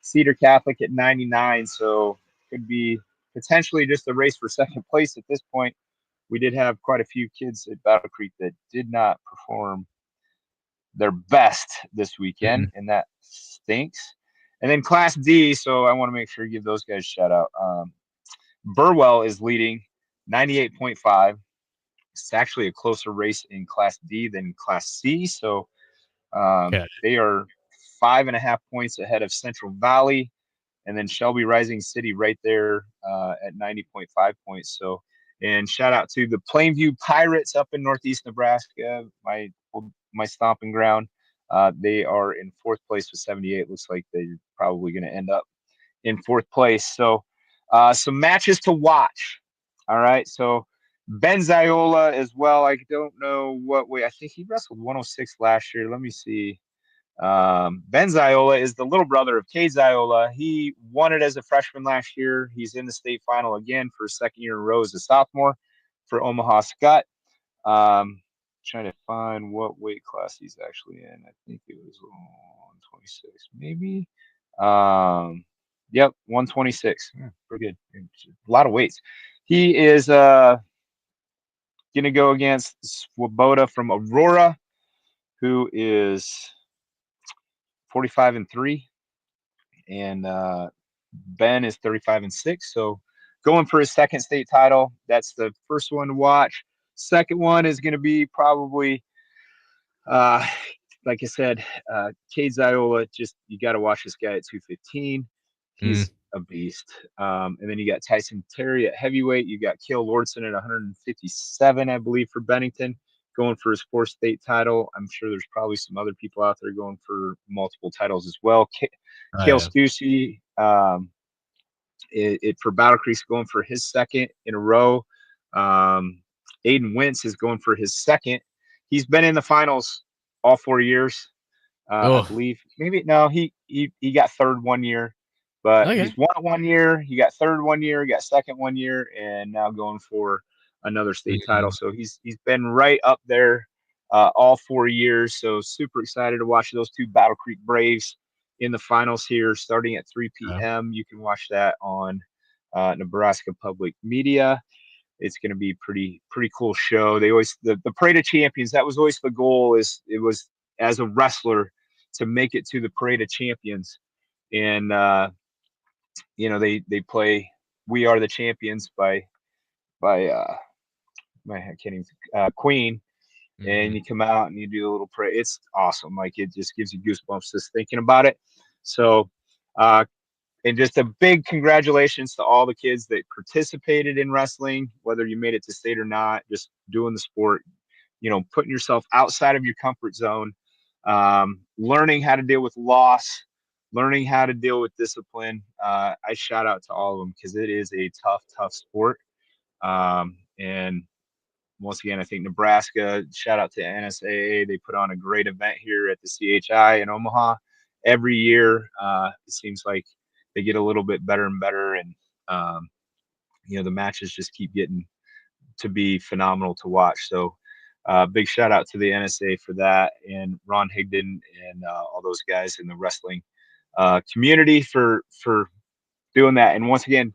Cedar Catholic at 99. So could be potentially just a race for second place at this point. We did have quite a few kids at Battle Creek that did not perform their best this weekend, and that stinks. And then Class D, so I want to make sure to give those guys a shout out. Burwell is leading 98.5. It's actually a closer race in Class D than Class C, so they are 5.5 points ahead of Central Valley, and then Shelby Rising City right there at 90.5 points. So, and shout out to the Plainview Pirates up in Northeast Nebraska, my stomping ground. They are in 4th place with 78. Looks like they're probably going to end up in 4th place. So, some matches to watch. All right. So, Ben Ziola as well. I don't know what way. I think he wrestled 106 last year. Let me see. Ben Ziola is the little brother of Cade Ziola. He won it as a freshman last year. He's in the state final again for 2nd year in a row as a sophomore for Omaha Scott. Trying to find what weight class he's actually in. I think it was 126, maybe. Yep, 126. Pretty good. A lot of weights. He is going to go against Swoboda from Aurora, who is 45-3, and Ben is 35-6. So going for his 2nd state title. That's the first one to watch. Second one is going to be probably, like I said, Cade Ziola. Just you got to watch this guy at 215. He's a beast. And then you got Tyson Terry at heavyweight. You got Cale Lordson at 157, I believe, for Bennington, going for his 4th state title. I'm sure there's probably some other people out there going for multiple titles as well. Cale Stussy, for Battle Creek's going for his 2nd in a row. Aiden Wentz is going for his 2nd. He's been in the finals all 4 years. I believe maybe no, he got 3rd one year, but he's won it 1 year. He got 3rd 1 year, he got 2nd 1 year, and now going for another state title. So he's been right up there all 4 years. So super excited to watch those 2 Battle Creek Braves in the finals here, starting at 3 p.m. You can watch that on Nebraska Public Media. It's going to be pretty cool show. They always the Parade of Champions. That was always the goal. It was as a wrestler to make it to the Parade of Champions, and they play "We Are the Champions" by I can't even Queen, and you come out and you do a little parade. It's awesome. Like it just gives you goosebumps just thinking about it. So. And just a big congratulations to all the kids that participated in wrestling, whether you made it to state or not, just doing the sport, putting yourself outside of your comfort zone, learning how to deal with loss, learning how to deal with discipline. I shout out to all of them because it is a tough sport. And once again, I think Nebraska, shout out to NSAA. They put on a great event here at the CHI in Omaha. Every year, it seems like they get a little bit better and better, and the matches just keep getting to be phenomenal to watch. So big shout out to the NSA for that, and Ron Higdon and all those guys in the wrestling community for doing that. And once again,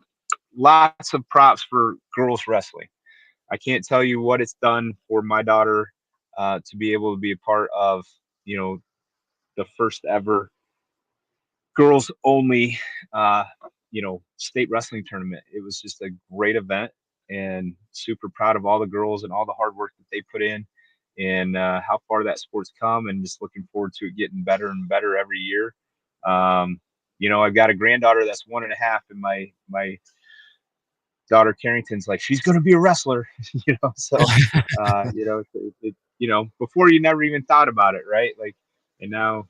lots of props for girls wrestling. I can't tell you what it's done for my daughter to be able to be a part of the first ever girls only state wrestling tournament. It was just a great event, and super proud of all the girls and all the hard work that they put in, and how far that sport's come, and just looking forward to it getting better and better every year. I've got a granddaughter that's 1.5, and my daughter Carrington's like, she's going to be a wrestler, so, before you never even thought about it. Right. Like, and now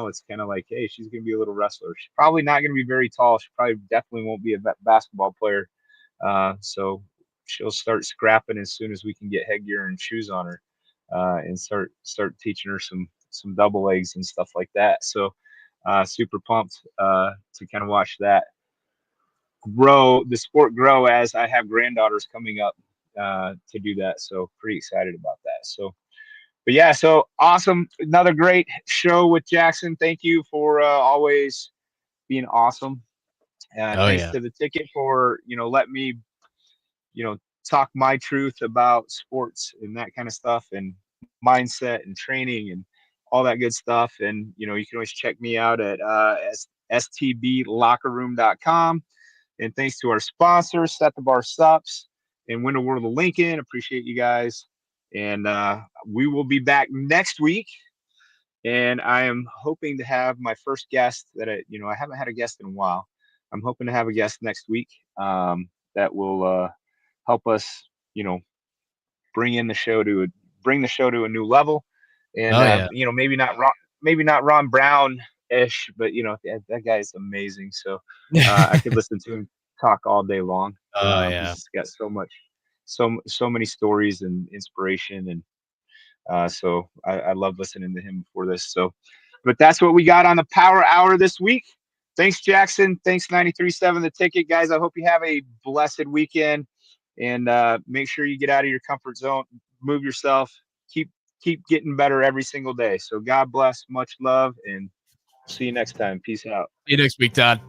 it's kind of like, hey, she's going to be a little wrestler. She's probably not going to be very tall. She probably definitely won't be a basketball player. So she'll start scrapping as soon as we can get headgear and shoes on her, and start teaching her some double legs and stuff like that. So, super pumped, to kind of watch that the sport grow as I have granddaughters coming up, to do that. So pretty excited about that. So, but yeah, so awesome. Another great show with Jackson. Thank you for always being awesome. Thanks to the ticket for, let me, talk my truth about sports and that kind of stuff, and mindset and training and all that good stuff. And, you can always check me out at stblockerroom.com. And thanks to our sponsors, Set the Bar Sups and Window World of Lincoln. Appreciate you guys. And we will be back next week. And I am hoping to have my first guest that I haven't had a guest in a while. I'm hoping to have a guest next week, that will help us, bring the show to a new level. And maybe not Ron Brown-ish, but that guy is amazing. So I could listen to him talk all day long. He's got so many stories and inspiration, and so I love listening to him before this. So, but that's what we got on the Power Hour this week. Thanks, Jackson. Thanks, 93.7 The Ticket, guys. I hope you have a blessed weekend, and make sure you get out of your comfort zone, move yourself, keep getting better every single day. So God bless, much love, and see you next time. Peace out. See you next week, Todd.